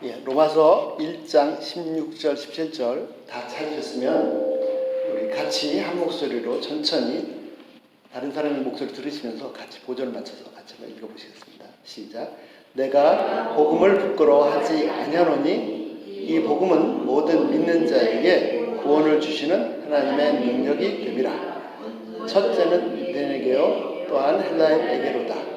로마서 1장 16절, 17절 다 찾으셨으면 우리 같이 한 목소리로 천천히 다른 사람의 목소리 들으시면서 같이 보조를 맞춰서 같이 한번 읽어보시겠습니다. 시작. 내가 복음을 부끄러워하지 아니하노니 이 복음은 모든 믿는 자에게 구원을 주시는 하나님의 능력이 됨이라. 첫째는 유대인에게요 또한 헬라인에게로다.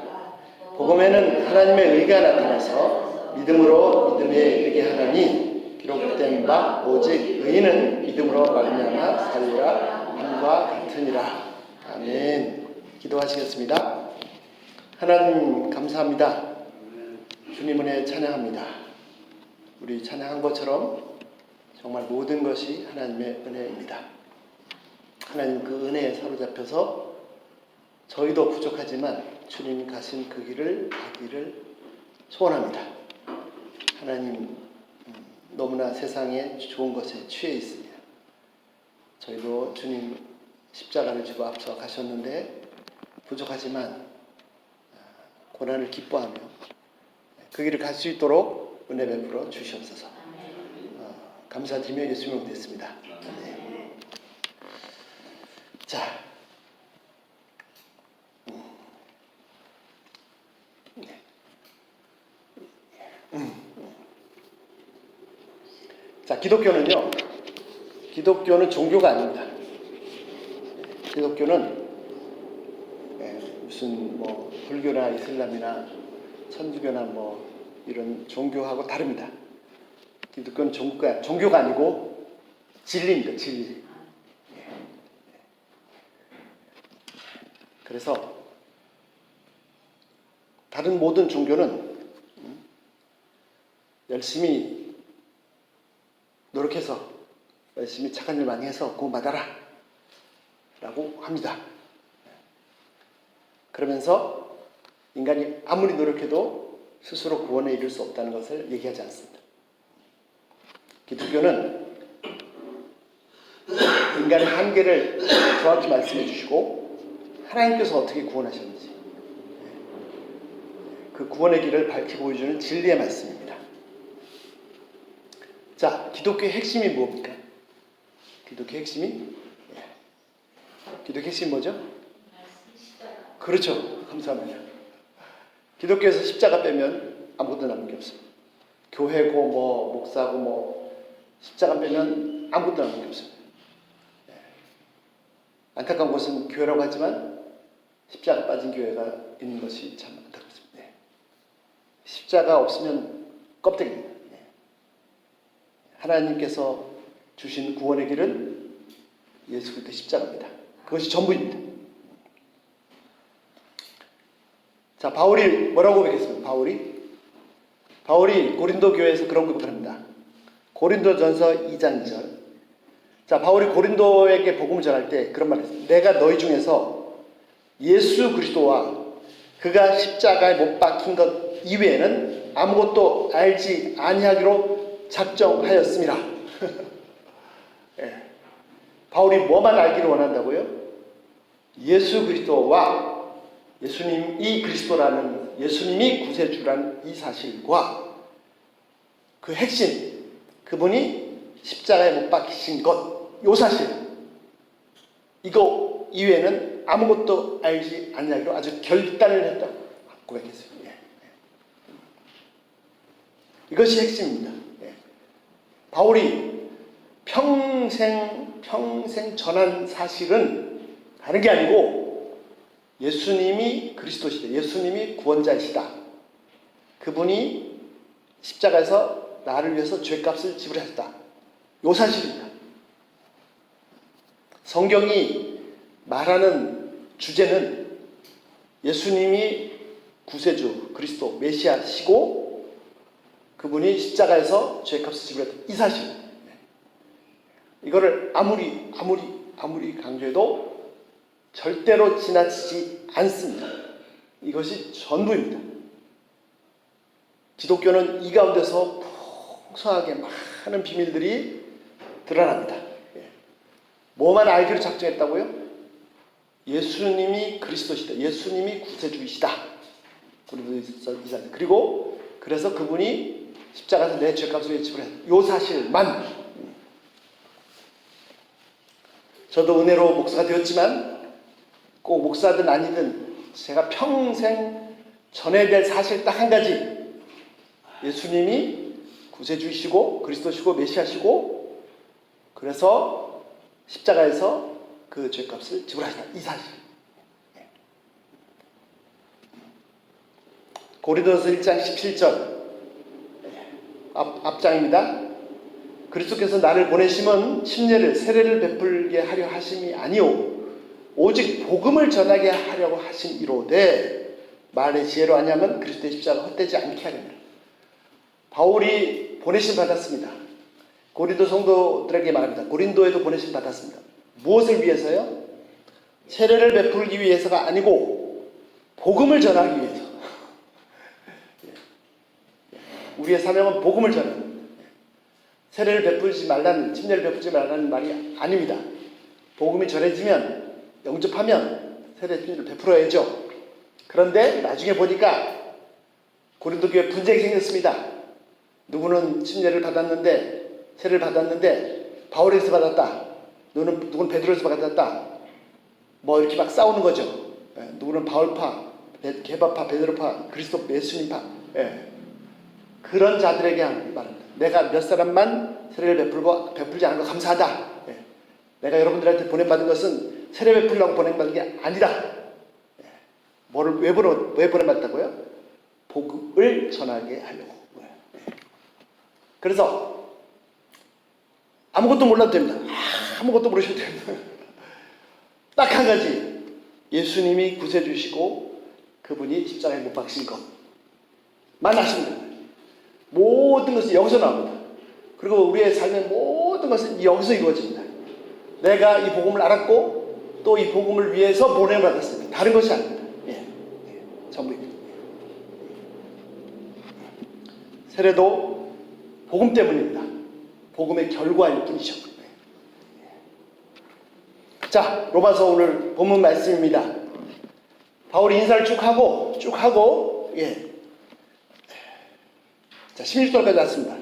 복음에는 하나님의 의가 나타나서 믿음으로 믿음에 이르게 하나니 기록된 바 오직 의인은 믿음으로 말미암아 살리라 함과 같으니라. 아멘. 기도하시겠습니다. 하나님 감사합니다. 주님 은혜 찬양합니다. 우리 찬양한 것처럼 정말 모든 것이 하나님의 은혜입니다. 하나님 그 은혜에 사로잡혀서 저희도 부족하지만 주님 가신 그 길을 가기를 소원합니다. 하나님 너무나 세상에 좋은 것에 취해 있습니다. 저희도 주님 십자가를 지고 앞서 가셨는데 부족하지만 고난을 기뻐하며 그 길을 갈 수 있도록 은혜 베풀어 주시옵소서. 감사드리며 예수님 믿겠습니다. 네. 자, 기독교는 종교가 아닙니다. 기독교는 무슨 불교나 이슬람이나 천주교나 이런 종교하고 다릅니다. 기독교는 종교가 아니고 진리입니다. 진리. 그래서 다른 모든 종교는 열심히 노력해서 열심히 착한 일 많이 해서 구원받아라 라고 합니다. 그러면서 인간이 아무리 노력해도 스스로 구원에 이를 수 없다는 것을 얘기하지 않습니다. 기독교는 인간의 한계를 정확히 말씀해 주시고 하나님께서 어떻게 구원하셨는지 그 구원의 길을 밝히 보여주는 진리의 말씀입니다. 자, 기독교의 핵심이 뭡니까? 기독교의 핵심이 뭐죠? 그렇죠. 감사합니다. 기독교에서 십자가 빼면 아무것도 남은 게 없어요. 교회고 목사고 십자가 빼면 아무것도 남은 게 없어요. 안타까운 것은 교회라고 하지만 십자가 빠진 교회가 있는 것이 참 안타깝습니다. 십자가 없으면 껍데기입니다. 하나님께서 주신 구원의 길은 예수 그리스도 십자가입니다. 그것이 전부입니다. 자, 바울이 뭐라고 고백했습니까? 바울이 고린도 교회에서 그런 고백을 합니다. 고린도전서 2장 2절. 자, 바울이 고린도에게 복음을 전할 때 그런 말을 했습니다. 내가 너희 중에서 예수 그리스도와 그가 십자가에 못 박힌 것 이외에는 아무것도 알지 아니하기로 작정하였습니다. 바울이 뭐만 알기를 원한다고요? 예수 그리스도와 예수님이 그리스도라는 예수님이 구세주라는 이 사실과 그 핵심, 그분이 십자가에 못 박히신 것, 이 사실, 이거 이외에는 아무것도 알지 않냐기로 아주 결단을 했다고 고백했어요. 이것이 핵심입니다. 바울이 평생 전한 사실은 다른 게 아니고 예수님이 그리스도시다. 예수님이 구원자이시다. 그분이 십자가에서 나를 위해서 죄값을 지불하셨다. 이 사실입니다. 성경이 말하는 주제는 예수님이 구세주, 그리스도, 메시아시고 그분이 십자가에서 죄값을 지불했다. 이 사실입니다. 이거를 아무리 강조해도 절대로 지나치지 않습니다. 이것이 전부입니다. 기독교는 이 가운데서 풍성하게 많은 비밀들이 드러납니다. 뭐만 알기로 작정했다고요? 예수님이 그리스도시다. 예수님이 구세주이시다. 그리고 그래서 그분이 십자가에서 내 죄값을 위해 지불했다. 요 사실만. 저도 은혜로 목사가 되었지만 꼭 목사든 아니든 제가 평생 전해야 될 사실 딱 한 가지. 예수님이 구세주이시고 그리스도시고 메시아시고 그래서 십자가에서 그 죄값을 지불하셨다. 이 사실. 고린도서 1장 17절 앞장입니다. 그리스도께서 나를 보내심은 침례를 세례를 베풀게 하려 하심이 아니오 오직 복음을 전하게 하려고 하심이로되 말의 지혜로 하냐면 그리스도의 십자가가 헛되지 않게 하렵니다. 바울이 보내심 받았습니다. 고린도 성도들에게 말합니다. 고린도에도 보내심 받았습니다. 무엇을 위해서요? 세례를 베풀기 위해서가 아니고 복음을 전하기 위해서. 우리의 사명은 복음을 전하는. 세례를 베풀지 말라는, 침례를 베풀지 말라는 말이 아닙니다. 복음이 전해지면, 영접하면 세례 침례를 베풀어야죠. 그런데 나중에 보니까 고린도 교회에 분쟁이 생겼습니다. 누구는 침례를 받았는데, 세례를 받았는데 바울에서 받았다. 누구는 베드로에서 받았다. 뭐 이렇게 막 싸우는 거죠. 누구는 바울파, 게바파, 베드로파, 그리스도 예수님파. 그런 자들에게 하는 말입니다. 내가 몇 사람만 세례를 베풀지 않은 거 감사하다. 내가 여러분들한테 보내받은 것은 세례 베풀려고 보내받은 게 아니다. 왜 보내받았다고요? 복음을 전하게 하려고. 그래서 아무것도 몰라도 됩니다. 아무것도 모르셔도 됩니다. 딱 한 가지. 예수님이 구세주시고 그분이 십자가에 못 박신 것만 아시면 됩니다. 모든 것은 여기서 나옵니다. 그리고 우리의 삶의 모든 것은 여기서 이루어집니다. 내가 이 복음을 알았고 또 이 복음을 위해서 보내받았습니다. 다른 것이 아닙니다. 전부입니다. 세례도 복음 때문입니다. 복음의 결과일 뿐이죠. 자, 로마서 오늘 본문 말씀입니다. 바울이 인사를 쭉 하고 자, 16절까지 왔습니다.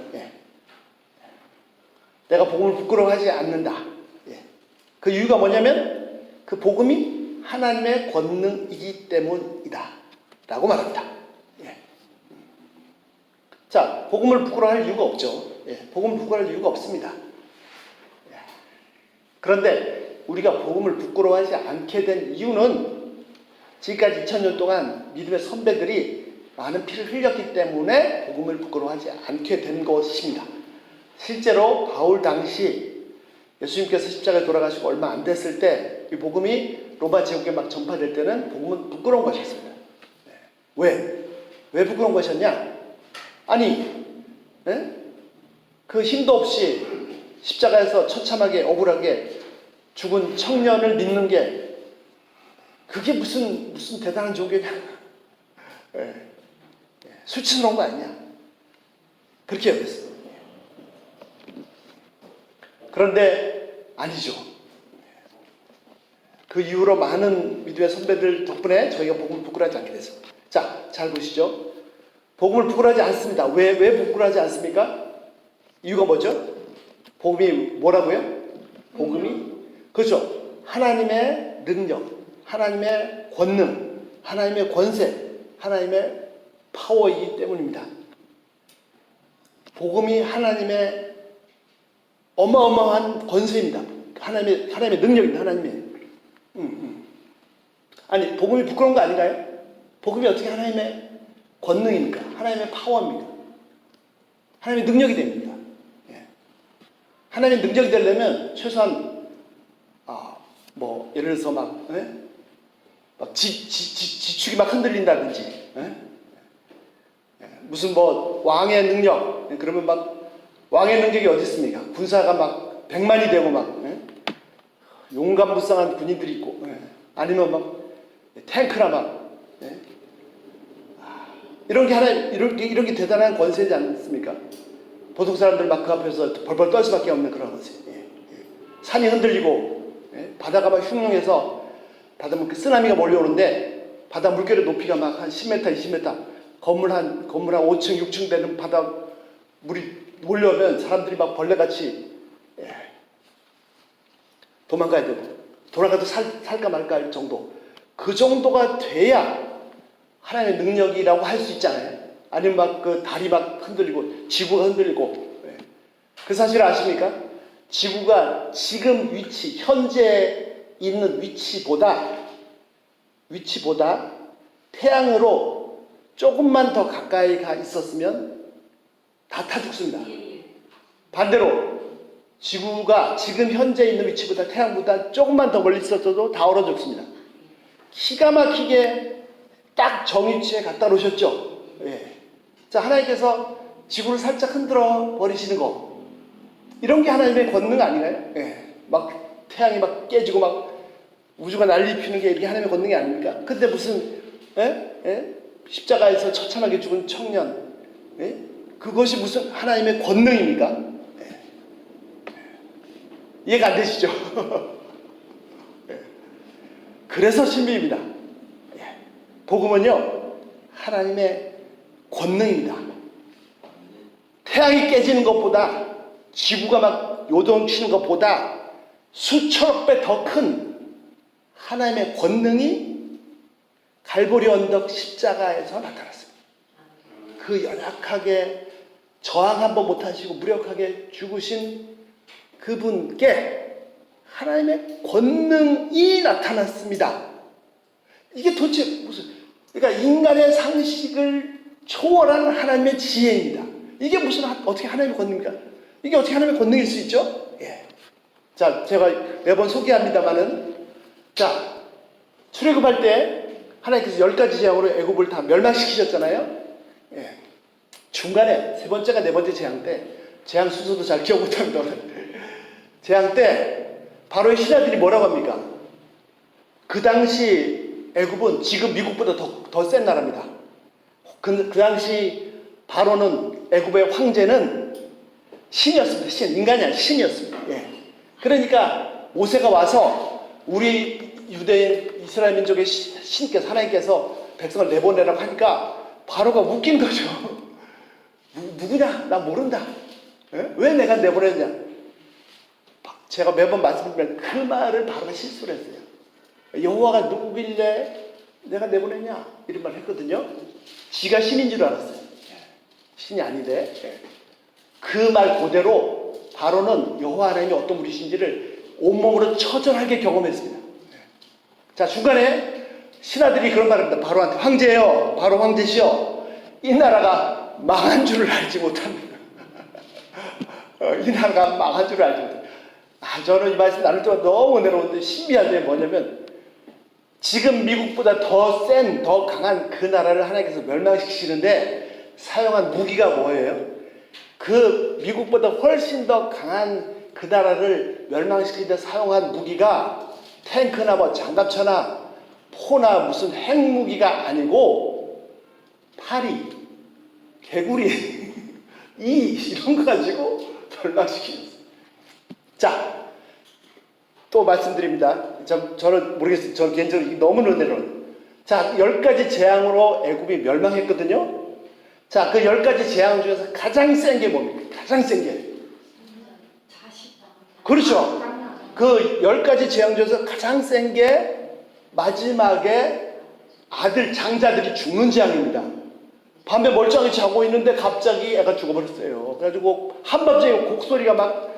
내가 복음을 부끄러워하지 않는다. 그 이유가 뭐냐면 그 복음이 하나님의 권능이기 때문이다 라고 말합니다. 자, 복음을 부끄러워할 이유가 없죠. 복음을 부끄러워할 이유가 없습니다. 그런데 우리가 복음을 부끄러워하지 않게 된 이유는 지금까지 2000년 동안 믿음의 선배들이 많은 피를 흘렸기 때문에 복음을 부끄러워하지 않게 된 것입니다. 실제로 바울 당시 예수님께서 십자가에 돌아가시고 얼마 안 됐을 때 이 복음이 로마 제국에 막 전파될 때는 복음은 부끄러운 것이었습니다. 왜 부끄러운 것이었냐? 아니, 그 힘도 없이 십자가에서 처참하게 억울하게 죽은 청년을 믿는 게 그게 무슨 대단한 종교냐? 수치스러운 거 아니냐? 그렇게 여겼어요. 그런데 아니죠. 그 이후로 많은 믿음의 선배들 덕분에 저희가 복음을 부끄러워하지 않게 됐습니다. 자, 잘 보시죠. 복음을 부끄러워하지 않습니다. 왜 부끄러워하지 않습니까? 이유가 뭐죠? 복음이 뭐라고요? 복음이 그렇죠. 하나님의 능력, 하나님의 권능, 하나님의 권세, 하나님의 파워이기 때문입니다. 복음이 하나님의 어마어마한 권세입니다. 하나님의 능력입니다. 하나님의. 아니, 복음이 부끄러운 거 아닌가요? 복음이 어떻게 하나님의 권능입니까? 하나님의 파워입니다. 하나님의 능력이 됩니다. 하나님의 능력이 되려면 최소한 예를 들어서 막 지축이 막 흔들린다든지 무슨 왕의 능력 그러면 막 왕의 능력이 어디 있습니까? 군사가 막 100만이 되고 막 용감무쌍한 군인들이 있고 아니면 막 탱크나 막 이런 게 대단한 권세지 않습니까? 보통 사람들 막 그 앞에서 벌벌 떨 수밖에 없는 그런 권세. 산이 흔들리고 바다가 막 흉흉해서 바다 쓰나미가 몰려오는데 바다 물결의 높이가 막 한 10m, 20m 건물 한 5층, 6층 되는 바다 물이 몰려오면 사람들이 막 벌레같이 도망가야 되고, 도망가도 살까 말까 할 정도. 그 정도가 돼야 하나님의 능력이라고 할 수 있잖아요. 아니면 막 그 달이 막 흔들리고 지구가 흔들리고. 그 사실 아십니까? 지구가 지금 위치, 현재 있는 위치보다 태양으로 조금만 더 가까이 가 있었으면 다 타 죽습니다. 반대로 지구가 지금 현재 있는 위치보다 태양보다 조금만 더 멀리 있었어도 다 얼어 죽습니다. 기가 막히게 딱 정위치에 갖다 놓으셨죠. 자, 하나님께서 지구를 살짝 흔들어 버리시는 거, 이런 게 하나님의 권능 아닌가요? 막 태양이 막 깨지고 막 우주가 난리 피는 게 이게 하나님의 권능이 아닙니까? 근데 무슨 십자가에서 처참하게 죽은 청년, 그것이 무슨 하나님의 권능입니까? 이해가 안 되시죠? 그래서 신비입니다. 복음은요, 하나님의 권능입니다. 태양이 깨지는 것보다, 지구가 막 요동치는 것보다 수천억 배 더 큰 하나님의 권능이 갈보리 언덕 십자가에서 나타났습니다. 그 연약하게 저항 한번 못하시고 무력하게 죽으신 그분께 하나님의 권능이 나타났습니다. 이게 도대체 무슨, 그러니까 인간의 상식을 초월한 하나님의 지혜입니다. 이게 무슨, 어떻게 하나님의 권능입니까? 이게 어떻게 하나님의 권능일 수 있죠? 자, 제가 매번 소개합니다마는, 자, 출애굽할 때 하나님께서 10가지 재앙으로 애굽을 다 멸망시키셨잖아요. 중간에 세 번째가 네 번째 재앙 때, 재앙 순서도 잘 기억 못합니다. 재앙 때 바로의 신하들이 뭐라고 합니까? 그 당시 애굽은 지금 미국보다 더 센 나라입니다. 그 당시 바로는, 애굽의 황제는 신이었습니다. 신, 인간이 아니라 신이었습니다. 그러니까 모세가 와서 우리 유대인 이스라엘 민족의 신께서, 하나님께서 백성을 내보내라고 하니까 바로가 웃긴 거죠. 누구냐? 나 모른다. 왜 내가 내보내느냐? 제가 매번 말씀드리면 그 말을 바로가 실수를 했어요. 여호와가 누구길래 내가 내보냈냐? 이런 말 했거든요. 지가 신인 줄 알았어요. 신이 아닌데. 그 말 그대로 바로는 여호와 하나님이 어떤 분이신지를 온몸으로 처절하게 경험했습니다. 자, 중간에 신하들이 그런 말을 합니다. 바로한테, 황제요, 바로 황제시여, 이 나라가 망한 줄을 알지 못합니다. 이 나라가 망한 줄을 알지 못합니다. 저는 이 말씀 나눌 때가 너무 은혜로운데, 신비한데 뭐냐면, 지금 미국보다 더 센, 더 강한 그 나라를 하나님께서 멸망시키시는데 사용한 무기가 뭐예요? 그 미국보다 훨씬 더 강한 그 나라를 멸망시키는데 사용한 무기가 탱크나 뭐 장갑차나 포나 무슨 핵무기가 아니고 파리, 개구리, 이런 거 가지고 멸망시키셨어요. 자, 또 말씀드립니다. 저는 모르겠어요. 저는 개인적으로 너무 은혜로워요. 자, 10가지 재앙으로 애굽이 멸망했거든요. 자, 그 10가지 재앙 중에서 가장 센 게 뭡니까? 가장 센 게. 그렇죠. 그 10가지 재앙 중에서 가장 센 게 마지막에 아들, 장자들이 죽는 재앙입니다. 밤에 멀쩡히 자고 있는데 갑자기 애가 죽어버렸어요. 그래가지고 한밤중에 곡소리가 막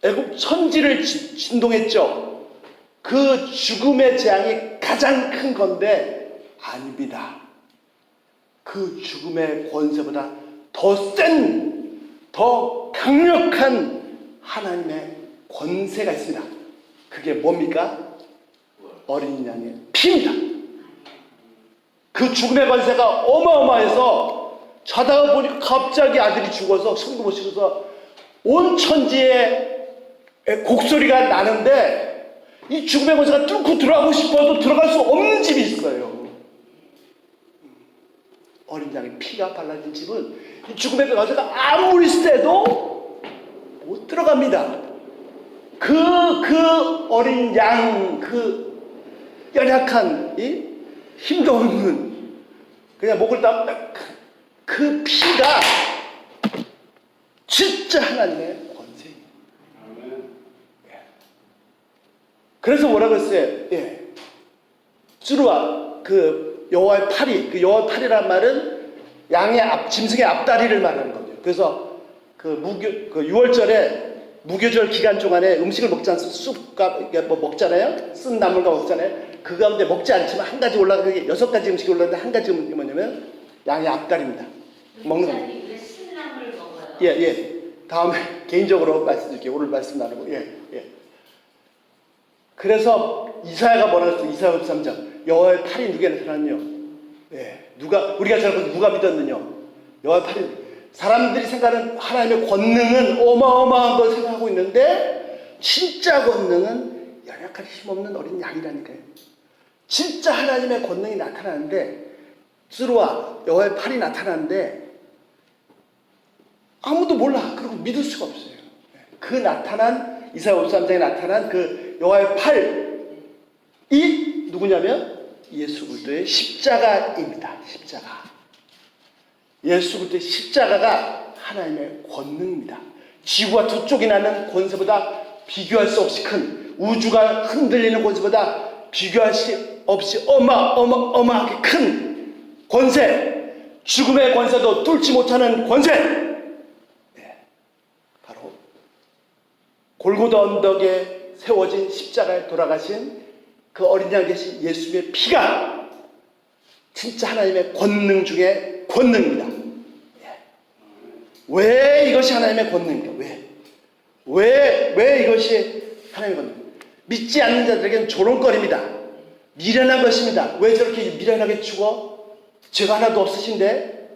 애굽 천지를 진동했죠. 그 죽음의 재앙이 가장 큰 건데 아닙니다. 그 죽음의 권세보다 더 센, 더 강력한 하나님의 권세가 있습니다. 그게 뭡니까? 어린 양의 피입니다. 그 죽음의 권세가 어마어마해서 자다가 보니까 갑자기 아들이 죽어서 숨도 못 쉬어서 온 천지에 곡소리가 나는데, 이 죽음의 권세가 뚫고 들어가고 싶어도 들어갈 수 없는 집이 있어요. 어린 양의 피가 발라진 집은 이 죽음의 권세가 아무리 세도 못 들어갑니다. 그 어린 양, 그 연약한, 힘도 없는, 그냥 목을 딱, 그 피가 진짜 하나님의 권세입니다. 그래서 뭐라고 했어요? 쭈루와 그 여호와의 팔이, 그 여호와의 팔이란 말은 양의 짐승의 앞다리를 말하는 거죠. 그래서 그 6월절에 무교절 기간 동안에 음식을 먹지 않습니까? 쑥과 뭐 먹잖아요. 쓴 나물과 먹잖아요. 그 가운데 먹지 않지만 한 가지 올라가게 6가지 음식이 올라가는데 한 가지 음식이 뭐냐면 양의 앞다리입니다. 먹는 거. 왜 쓴나물을 먹어요? 다음에 개인적으로 말씀드릴게요. 오늘 말씀 나누고. 그래서 이사야가 뭐라고 했어요? 이사야 53장. 여호와의 팔이 누구에 나타났냐? 우리가 저를 누가 믿었느냐? 여호와의 팔이. 사람들이 생각하는 하나님의 권능은 어마어마한 걸 생각하고 있는데 진짜 권능은 연약한 힘없는 어린 양이라니까요. 진짜 하나님의 권능이 나타나는데 쭈루와 여호와의 팔이 나타나는데 아무도 몰라. 그리고 믿을 수가 없어요. 그 나타난 이사야 53장에 나타난 그 여호와의 팔이 누구냐면 예수 그리스도의 십자가입니다. 십자가. 예수 그리스도의 십자가가 하나님의 권능입니다. 지구가 두 쪽이 나는 권세보다 비교할 수 없이 큰, 우주가 흔들리는 권세보다 비교할 수 없이 어마어마하게 큰 권세, 죽음의 권세도 뚫지 못하는 권세. 바로 골고다 언덕에 세워진 십자가에 돌아가신 그 어린 양 계신 예수님의 피가 진짜 하나님의 권능 중에 권능입니다. 왜 이것이 하나님의 권능입니까? 왜 이것이 하나님의 권능? 믿지 않는 자들에게는 조롱거리입니다. 미련한 것입니다. 왜 저렇게 미련하게 죽어? 죄가 하나도 없으신데?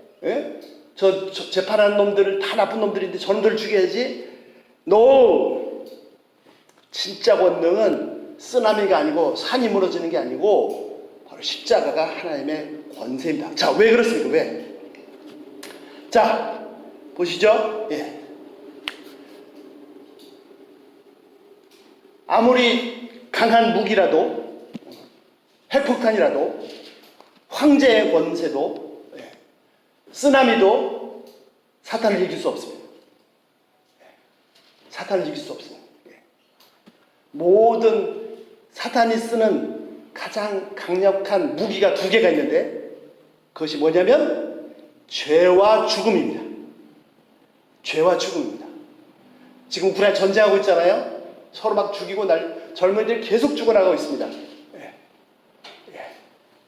저 재판하는 놈들을 다 나쁜 놈들인데 저놈들을 죽여야지? No! 진짜 권능은 쓰나미가 아니고 산이 무너지는 게 아니고 바로 십자가가 하나님의 권세입니다. 자, 왜 그렇습니까? 왜? 자, 보시죠. 아무리 강한 무기라도 핵폭탄이라도 황제의 권세도 쓰나미도 사탄을 이길 수 없습니다. 사탄을 이길 수 없습니다. 모든 사탄이 쓰는 가장 강력한 무기가 두 개가 있는데 그것이 뭐냐면 죄와 죽음입니다. 죄와 죽음입니다. 지금 우크라이나 전쟁하고 있잖아요. 서로 막 죽이고 젊은이들이 계속 죽어나가고 있습니다.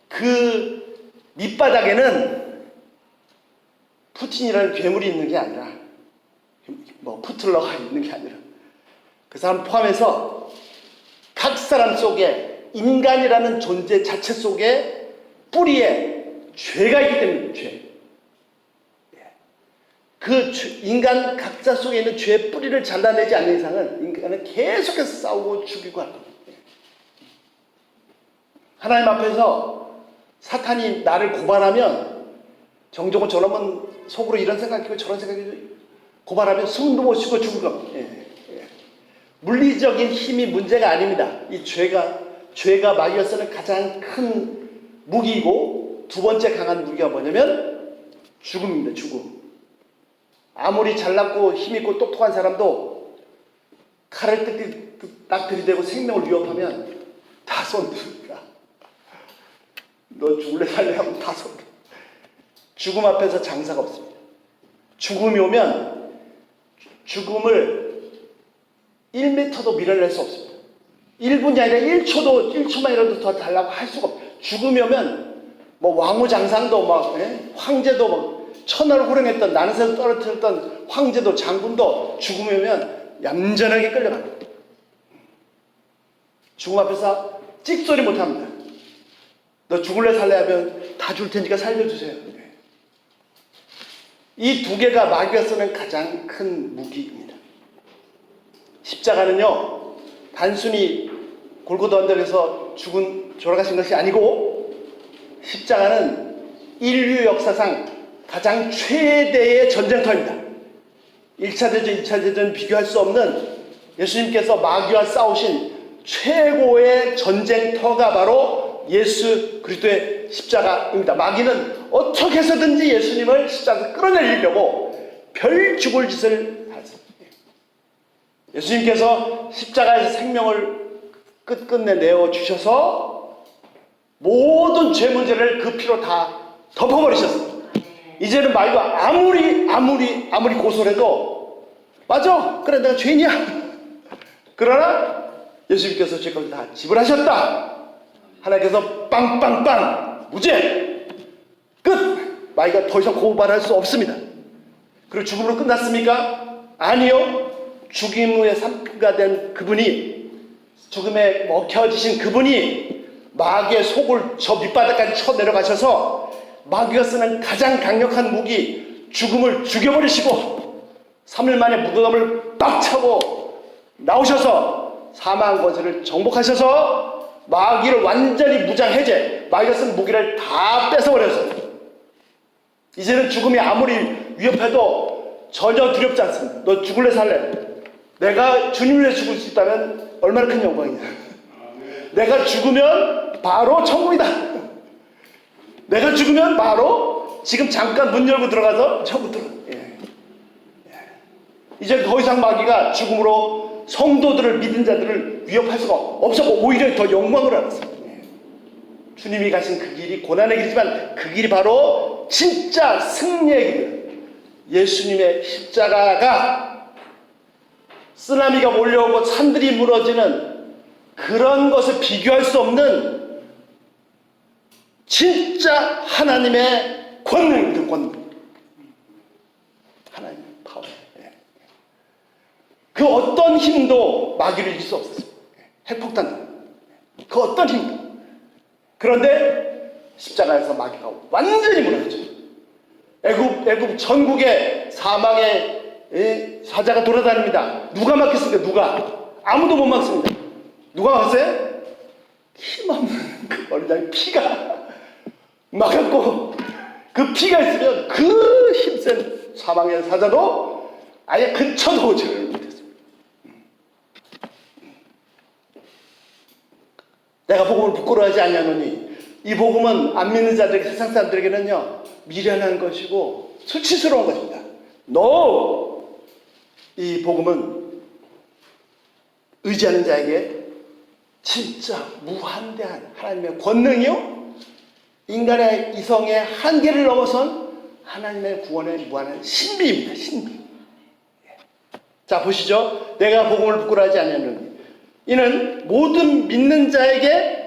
그 밑바닥에는 푸틴이라는 괴물이 있는 게 아니라 뭐 푸틀러가 있는 게 아니라 그 사람 포함해서 각 사람 속에 인간이라는 존재 자체 속에 뿌리에 죄가 있기 때문에 죄. 그 인간 각자 속에 있는 죄의 뿌리를 잘라내지 않는 이상은 인간은 계속해서 싸우고 죽이고 할 겁니다. 하나님 앞에서 사탄이 나를 고발하면 정적은 저놈은 속으로 이런 생각이고 저런 생각이고 고발하면 숨도 못 쉬고 죽을 겁니다. 물리적인 힘이 문제가 아닙니다. 이 죄가 마귀가 쓰는 가장 큰 무기이고 두 번째 강한 무기가 뭐냐면 죽음입니다. 죽음. 아무리 잘났고 힘있고 똑똑한 사람도 칼을 딱 들이대고 생명을 위협하면 다 손듭니다. 너 죽을래 살래 하면 다 손들어. 죽음 앞에서 장사가 없습니다. 죽음이 오면 죽음을 1m도 밀어낼 수 없습니다. 1분이 아니라 1초만이라도 더 달라고 할 수가 없어요. 죽음이 오면 뭐 왕후장상도 막 황제도 막 천하를 호령했던 난세를 떨어뜨렸던 황제도 장군도 죽음이 오면 얌전하게 끌려갑니다. 죽음 앞에서 찍소리 못합니다. 너 죽을래 살래 하면 다 줄 테니까 살려주세요. 이 두 개가 마귀가 쓰는 가장 큰 무기입니다. 십자가는요 단순히 골고다 언덕에서 돌아가신 것이 아니고 십자가는 인류 역사상 가장 최대의 전쟁터입니다. 1차 대전, 2차 대전 비교할 수 없는 예수님께서 마귀와 싸우신 최고의 전쟁터가 바로 예수 그리스도의 십자가입니다. 마귀는 어떻게 해서든지 예수님을 십자가에서 끌어내리려고 별 죽을 짓을 하셨습니다. 예수님께서 십자가에서 생명을 끝끝내 내어 주셔서 모든 죄 문제를 그 피로 다 덮어버리셨습니다. 이제는 마귀가 아무리 고소를 해도 맞아, 그래 내가 죄인이야. 그러나 예수님께서 죄값을 다 지불하셨다. 하나님께서 빵빵빵 무죄 끝. 마귀가 더 이상 고발할 수 없습니다. 그리고 죽음으로 끝났습니까? 아니요. 죽임 후에 삶가 된 그분이, 죽음에 먹혀지신 그분이 마귀의 속을 저 밑바닥까지 쳐 내려가셔서 마귀가 쓰는 가장 강력한 무기 죽음을 죽여버리시고 3일 만에 무덤을 빡 차고 나오셔서 사망 권세를 정복하셔서 마귀를 완전히 무장해제, 마귀가 쓴 무기를 다 뺏어버렸어요. 이제는 죽음이 아무리 위협해도 전혀 두렵지 않습니다. 너 죽을래 살래? 내가 주님을 위해 죽을 수 있다면 얼마나 큰 영광이냐. 내가 죽으면 바로 천국이다. 내가 죽으면 바로 지금 잠깐 문 열고 들어가서 천국 들어가. 이제 더 이상 마귀가 죽음으로 성도들을, 믿은 자들을 위협할 수가 없었고 오히려 더 영광을 알았어요. 주님이 가신 그 길이 고난의 길이지만 그 길이 바로 진짜 승리의 길이에요. 예수님의 십자가가 쓰나미가 몰려오고 산들이 무너지는 그런 것을 비교할 수 없는 진짜 하나님의 권능입니다. 권능. 하나님의 파워. 그 어떤 힘도 마귀를 이길 수 없었어요. 핵폭탄. 그 어떤 힘도. 그런데 십자가에서 마귀가 완전히 무너졌죠. 애굽 전국에 사망의 사자가 돌아다닙니다. 누가 막혔습니까? 누가? 아무도 못 막습니다. 누가 막았어요? 힘없는 그 어린 피가 막았고, 그 피가 있으면 그 힘센 사망의 사자도 아예 근처도 오지를 못했습니다. 내가 복음을 부끄러워하지 아니하노니, 이 복음은 안 믿는 자들에게, 세상 사람들에게는요 미련한 것이고 수치스러운 것입니다. No! 이 복음은 의지하는 자에게 진짜 무한대한 하나님의 권능이요, 인간의 이성의 한계를 넘어선 하나님의 구원의 무한한 신비입니다. 신비. 자, 보시죠. 내가 복음을 부끄러워하지 아니하노니, 이는 모든 믿는 자에게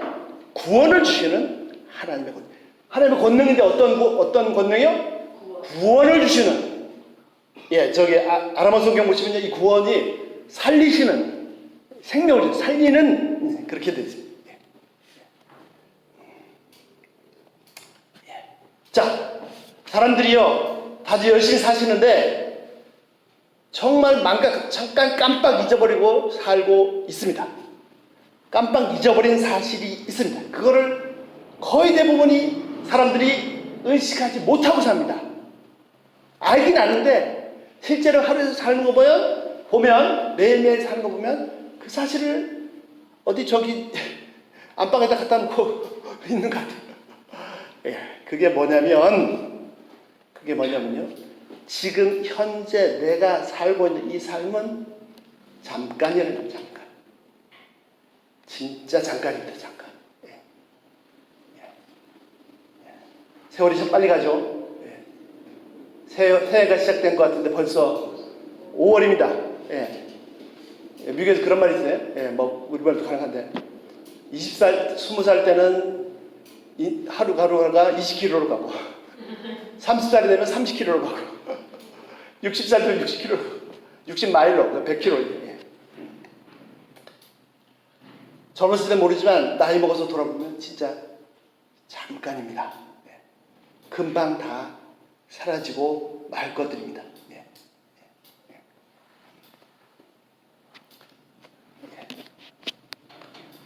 구원을 주시는 하나님의 권능. 하나님의 권능인데 어떤 권능이요? 구원을 주시는. 저기 아람어 성경 보시면요, 이 구원이 살리시는, 생명을 살리는, 그렇게 되어 있습니다. 자, 사람들이요 다들 열심히 사시는데 정말 잠깐 깜빡 잊어버리고 살고 있습니다. 깜빡 잊어버린 사실이 있습니다. 그거를 거의 대부분이 사람들이 의식하지 못하고 삽니다. 알긴 아는데 실제로 하루에서 사는 거 보면 매일매일 사는 거 보면 그 사실을 어디 저기 안방에다 갖다 놓고 있는 것 같아요. 그게 뭐냐면요, 지금 현재 내가 살고 있는 이 삶은 잠깐이라는 거예요. 잠깐. 진짜 잠깐입니다. 잠깐. 세월이 참 빨리 가죠. 새해가 시작된 것 같은데 벌써 5월입니다. 미국에서 그런 말이 있어요. 뭐 우리말도 가능한데 20살, 20살 때는 하루가 20km로 가고 30살이 되면 30km로 가고 60살 되면 60km, 60마일로 100km. 젊었을 땐 모르지만 나이 먹어서 돌아보면 진짜 잠깐입니다. 금방 다 사라지고 말 것들입니다.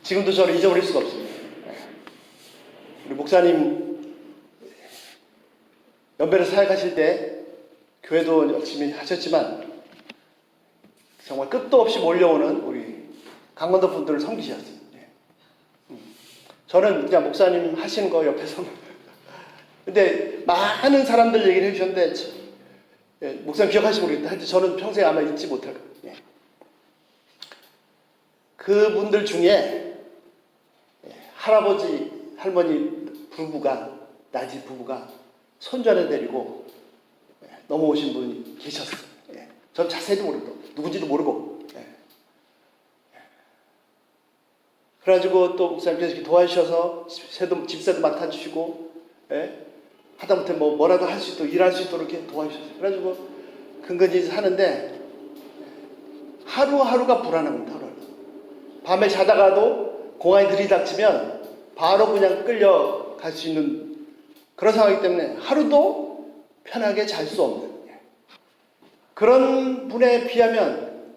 지금도 저를 잊어버릴 수가 없습니다. 우리 목사님 연배로 사역하실 때 교회도 열심히 하셨지만 정말 끝도 없이 몰려오는 우리 강원도 분들을 섬기셨습니다. 저는 그냥 목사님 하시는 거 옆에서 근데 많은 사람들 얘기를 해주셨는데 예, 목사님 기억하시지 모르겠다. 하여튼 저는 평생 아마 잊지 못할 거예요. 예. 그분들 중에 할아버지, 할머니 부부가, 나지 부부가 손주 하나 데리고 넘어오신 분이 계셨어요. 예. 전 자세히도 모르고, 누군지도 모르고. 예. 그래가지고 또 목사님께서 이렇게 도와주셔서 집세도 맡아주시고, 예. 하다못해 뭐라도 할 수 있도록, 일할 수 있도록 이렇게 도와주셨어요. 그래가지고 근근히 사는데 하루하루가 불안합니다. 하루. 밤에 자다가도 공안이 들이닥치면 바로 그냥 끌려갈 수 있는 그런 상황이기 때문에 하루도 편하게 잘 수 없는 그런 분에 비하면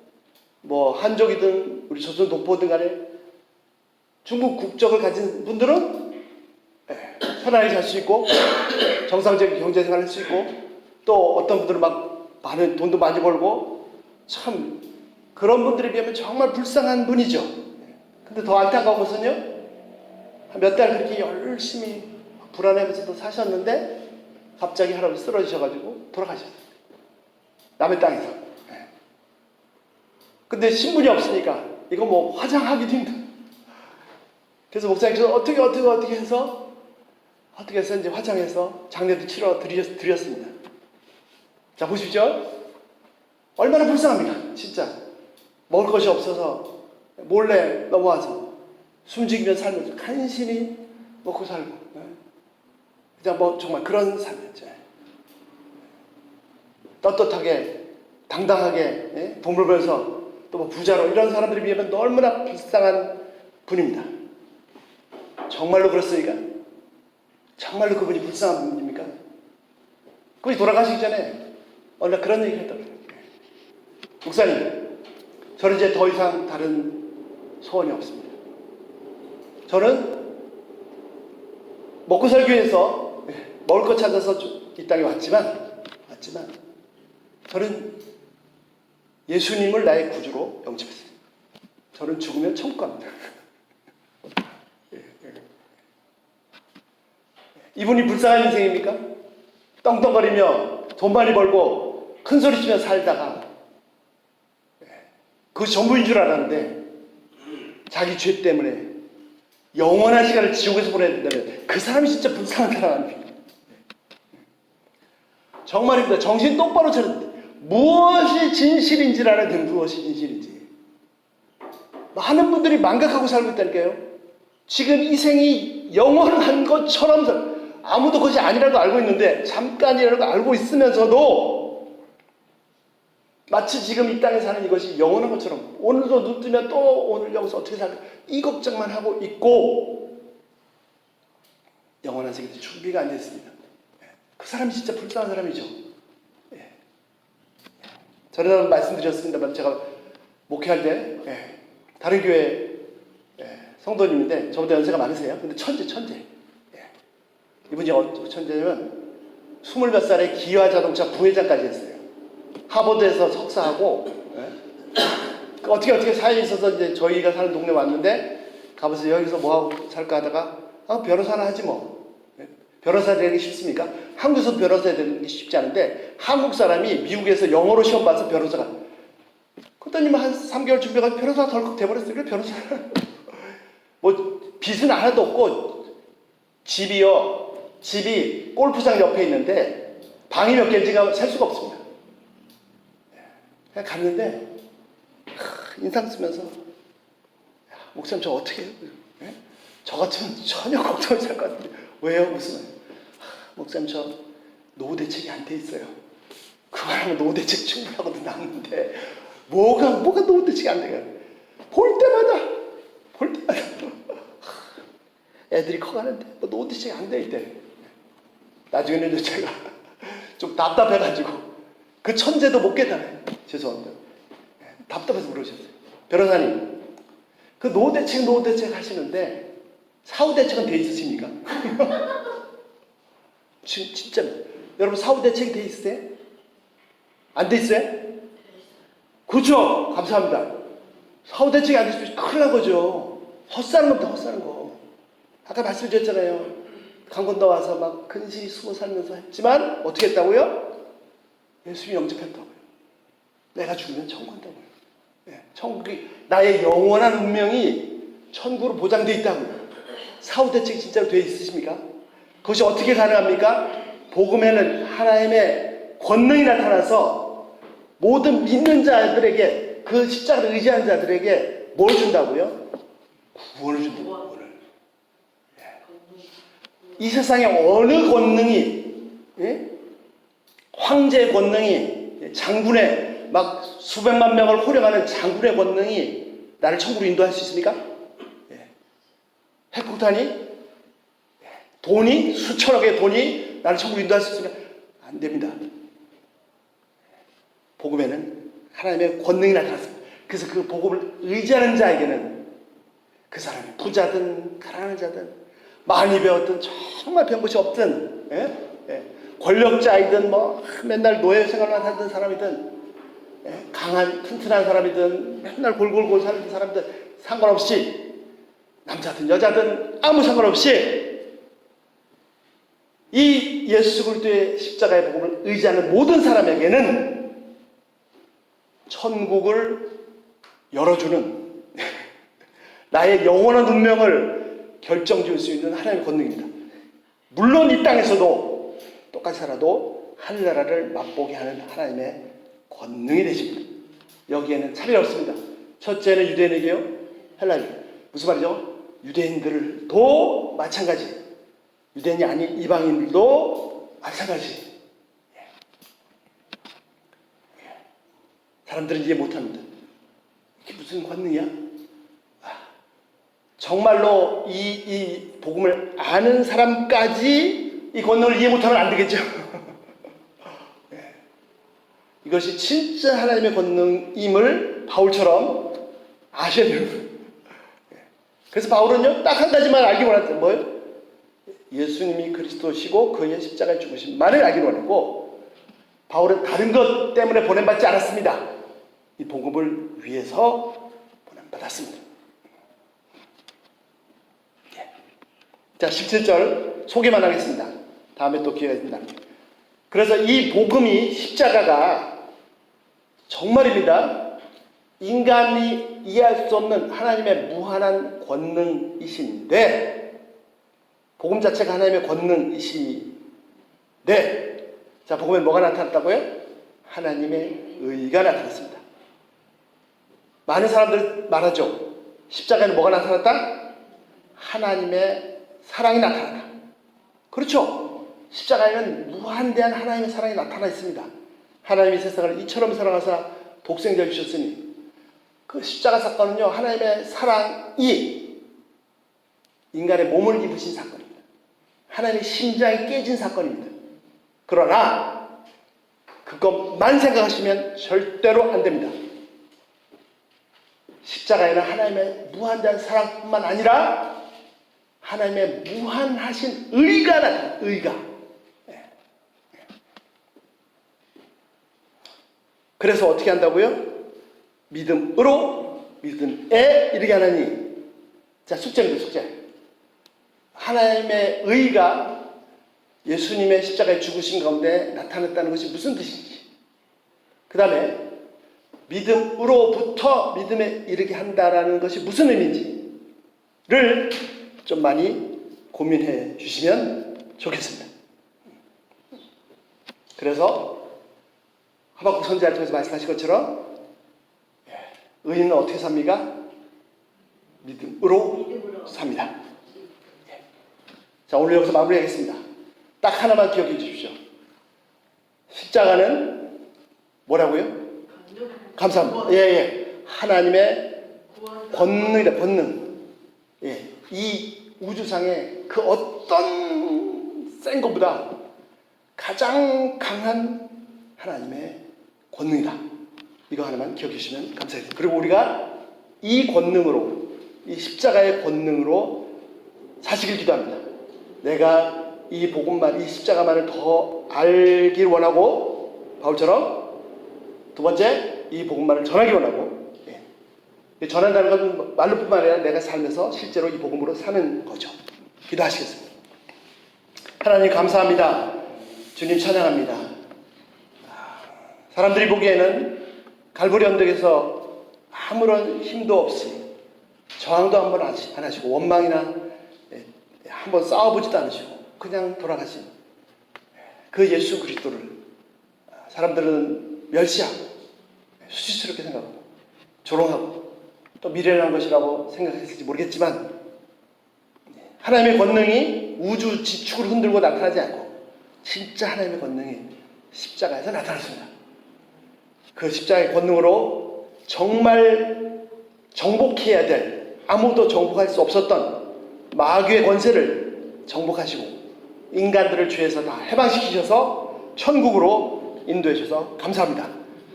뭐 한족이든 우리 조선 동포든 간에 중국 국적을 가진 분들은 편하게 잘 수 있고 정상적인 경제생활을 할 수 있고 또 어떤 분들은 막 많은 돈도 많이 벌고 참 그런 분들에 비하면 정말 불쌍한 분이죠. 근데 더 안타까운 것은요, 몇 달 그렇게 열심히 불안해하면서 또 사셨는데 갑자기 할아버지 쓰러지셔가지고 돌아가셨어요. 남의 땅에서. 근데 신분이 없으니까 이거 뭐 화장하기도 힘든. 그래서 목사님께서 어떻게 해서 이제 화장해서 장례도 치러 드렸습니다. 자, 보십시오. 얼마나 불쌍합니까? 진짜. 먹을 것이 없어서 몰래 넘어와서 숨죽이며 살면서 간신히 먹고 살고. 그냥 뭐 정말 그런 삶이었죠. 떳떳하게, 당당하게, 돈을 벌어서 또 뭐 부자로 이런 사람들에 비하면 얼마나 불쌍한 분입니다. 정말로 그렇습니까? 정말로 그분이 불쌍한 분입니까? 그분이 돌아가시기 전에 어느 날 그런 얘기를 했더라고요. 목사님, 저는 이제 더 이상 다른 소원이 없습니다. 저는 먹고 살기 위해서 먹을 것 찾아서 이 땅에 왔지만 저는 예수님을 나의 구주로 영접했습니다. 저는 죽으면 천국 갑니다. 이분이 불쌍한 인생입니까? 떵떵거리며 돈 많이 벌고 큰 소리 치며 살다가 그것이 전부인 줄 알았는데 자기 죄 때문에 영원한 시간을 지옥에서 보내야 된다면 그 사람이 진짜 불쌍한 사람 아닙니까? 정말입니다. 정신 똑바로 차렸는데 무엇이 진실인지를 알아야 돼요. 무엇이 진실인지. 많은 분들이 망각하고 살고 있다니까요. 지금 이 생이 영원한 것처럼 아무도 그것이 아니라고 알고 있는데 잠깐이라고 알고 있으면서도 마치 지금 이 땅에 사는 이것이 영원한 것처럼 오늘도 눈 뜨면 또 오늘 여기서 어떻게 살까 이 걱정만 하고 있고 영원한 세계에 준비가 안 됐습니다. 그 사람이 진짜 불쌍한 사람이죠. 저는 말씀드렸습니다만 제가 목회할 때 다른 교회 성도님인데 저보다 연세가 많으세요. 근데 천재. 이분이 천재냐면 20몇 살에 기아 자동차 부회장까지 했어요. 하버드에서 석사하고 어떻게 사연이 있어서 이제 저희가 사는 동네 왔는데 가면서 여기서 뭐하고 살까 하다가 변호사나 하지 뭐. 변호사 되기 쉽습니까? 한국에서 변호사 되는 게 쉽지 않은데 한국 사람이 미국에서 영어로 시험 봐서 변호사가 그랬더니 한 3개월 준비해서 변호사가 덜컥 돼버렸어요. 그래 변호사 뭐 빚은 하나도 없고 집이 골프장 옆에 있는데 방이 몇 개인지가 셀 수가 없습니다. 그냥 갔는데 인상 쓰면서 목사님 저 어떻게 해요? 저 같으면 전혀 걱정이 살 것 같은데 왜요? 무슨 목사님 저 노후 대책이 안 돼 있어요. 그거라면 노후 대책 충분하고도 남는데 뭐가 노후 대책이 안 돼요? 볼 때마다 애들이 커가는데 뭐 노후 대책이 안 돼 있대. 나중에는 제가 좀 답답해가지고 그 천재도 못 깨달아요. 죄송합니다. 답답해서 물으셨어요. 변호사님 그 노후 대책 하시는데 사후 대책은 돼 있으십니까? 진짜 여러분 사후 대책이 돼 있으세요? 안 돼 있어요? 그렇죠. 감사합니다. 사후 대책이 안 돼 있으면 큰일 난 거죠. 헛사는 겁니다. 헛사는 거. 아까 말씀드렸잖아요. 강건도 와서 막 근실히 숨어 살면서 했지만 어떻게 했다고요? 예수님이 영접했다고요. 내가 죽으면 천국 간다고요. 예, 천국이 나의 영원한 운명이 천국으로 보장되어 있다고요. 사후 대책이 진짜로 되어 있으십니까? 그것이 어떻게 가능합니까? 복음에는 하나님의 권능이 나타나서 모든 믿는 자들에게, 그 십자가를 의지하는 자들에게 뭘 준다고요? 구원을 준다고요. 구원을. 예. 이 세상에 어느 권능이, 예? 황제의 권능이, 장군의 막 수백만 명을 호령하는 장군의 권능이 나를 천국으로 인도할 수 있습니까? 예. 핵폭탄이, 돈이, 수천억의 돈이 나를 천국으로 인도할 수 있습니까? 안 됩니다. 복음에는 하나님의 권능이 나타났습니다. 그래서 그 복음을 의지하는 자에게는 그 사람이 부자든 가난한 자든 많이 배웠든 정말 배운 것이 없든, 권력자이든 뭐 맨날 노예 생활만 하던 사람이든, 강한 튼튼한 사람이든 맨날 골골골 사는 사람이든 상관없이, 남자든 여자든 아무 상관없이 이 예수 그리스도의 십자가의 복음을 의지하는 모든 사람에게는 천국을 열어주는 나의 영원한 운명을 결정지을 수 있는 하나님의 권능입니다. 물론 이 땅에서도 똑같이 살아도 하늘나라를 맛보게 하는 하나님의 권능이 되십니다. 여기에는 차별이 없습니다. 첫째는 유대인에게요, 헬라인. 무슨 말이죠? 유대인들도 마찬가지, 유대인이 아닌 이방인들도 마찬가지. 사람들은 이해 못합니다. 이게 무슨 권능이야? 정말로 이 복음을 아는 사람까지 이 권능을 이해 못하면 안 되겠죠. 이것이 진짜 하나님의 권능임을 바울처럼 아셔야 됩니다. 그래서 바울은요, 딱 한 가지만 알기 원했던 뭐예요? 예수님이 그리스도시고 그의 십자가에 죽으신만을 알기 원했고, 바울은 다른 것 때문에 보냄받지 않았습니다. 이 복음을 위해서 보냄받았습니다. 자, 17절 소개만 하겠습니다. 다음에 또 기회가 있습니다. 그래서 이 복음이, 십자가가 정말입니다, 인간이 이해할 수 없는 하나님의 무한한 권능이신데, 복음 자체가 하나님의 권능이신데, 자, 복음에 뭐가 나타났다고요? 하나님의 의가 나타났습니다. 많은 사람들 말하죠. 십자가에는 뭐가 나타났다? 하나님의 사랑이 나타났다. 그렇죠. 십자가에는 무한대한 하나님의 사랑이 나타나 있습니다. 하나님이 세상을 이처럼 사랑하사 독생자를 주셨으니, 그 십자가 사건은요, 하나님의 사랑이 인간의 몸을 입으신 사건입니다. 하나님의 심장이 깨진 사건입니다. 그러나 그것만 생각하시면 절대로 안 됩니다. 십자가에는 하나님의 무한대한 사랑뿐만 아니라 하나님의 무한하신 의가 나타납니다. 의가. 그래서 어떻게 한다고요? 믿음으로 믿음에 이르게 하나니. 자, 숙제입니다. 숙제. 하나님의 의가 예수님의 십자가에 죽으신 가운데 나타났다는 것이 무슨 뜻인지, 그 다음에 믿음으로부터 믿음에 이르게 한다라는 것이 무슨 의미인지를 좀 많이 고민해 주시면 좋겠습니다. 그래서 하박국 선지자를 통해서 말씀하신 것처럼 의인은 어떻게 삽니까? 믿음으로 삽니다. 자, 오늘 여기서 마무리하겠습니다. 딱 하나만 기억해 주십시오. 십자가는 뭐라고요? 감사합니다. 하나님의 권능이다, 권능. 이 우주상에 그 어떤 센 것보다 가장 강한 하나님의 권능이다. 이거 하나만 기억해 주시면 감사하겠습니다. 그리고 우리가 이 권능으로, 이 십자가의 권능으로 사시길 기도합니다. 내가 이 복음만, 이 십자가만을 더 알길 원하고, 바울처럼 두 번째, 이 복음만을 전하기 원하고, 전한다는 것은 말로뿐만 아니라 내가 살면서 실제로 이 복음으로 사는 거죠. 기도하시겠습니다. 하나님 감사합니다. 주님 찬양합니다. 사람들이 보기에는 갈보리 언덕에서 아무런 힘도 없이 저항도 한번 안 하시고 원망이나 한번 싸워보지도 않으시고 그냥 돌아가신 그 예수 그리스도를 사람들은 멸시하고 수치스럽게 생각하고 조롱하고 또 미련한 것이라고 생각했을지 모르겠지만 하나님의 권능이 우주 지축을 흔들고 나타나지 않고 진짜 하나님의 권능이 십자가에서 나타났습니다. 그 십자가의 권능으로 정말 정복해야 될 아무도 정복할 수 없었던 마귀의 권세를 정복하시고 인간들을 죄에서 다 해방시키셔서 천국으로 인도해 주셔서 감사합니다.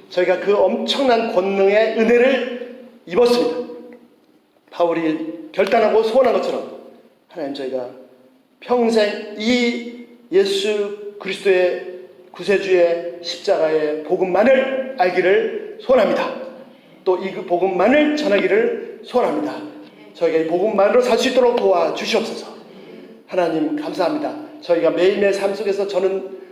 저희가 그 엄청난 권능의 은혜를 입었습니다. 바울이 결단하고 소원한 것처럼 하나님 저희가 평생 이 예수 그리스도의 구세주의 십자가의 복음만을 알기를 소원합니다. 또 이 복음만을 전하기를 소원합니다. 저희가 이 복음만으로 살 수 있도록 도와주시옵소서. 하나님 감사합니다. 저희가 매일매일 삶 속에서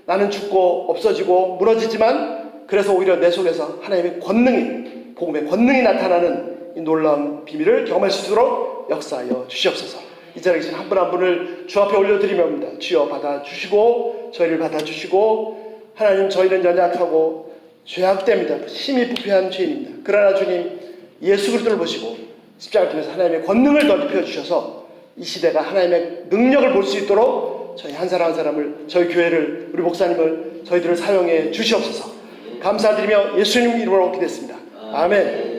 나는 죽고 없어지고 무너지지만 그래서 오히려 내 속에서 하나님의 권능이 복음의 권능이 나타나는 이 놀라운 비밀을 경험할 수 있도록 역사하여 주시옵소서. 이 자리에 계신 한 분 한 분을 주 앞에 올려드리며옵니다. 주여 받아주시고 저희를 받아주시고 하나님 저희는 연약하고 죄악됩니다. 심히 부패한 죄인입니다. 그러나 주님 예수 그리스도를 보시고 십자가를 통해서 하나님의 권능을 넓혀 주셔서 이 시대가 하나님의 능력을 볼 수 있도록 저희 한 사람 한 사람을 저희 교회를 우리 목사님을 저희들을 사용해 주시옵소서. 감사드리며 예수님 이름으로 기도했습니다. 아멘.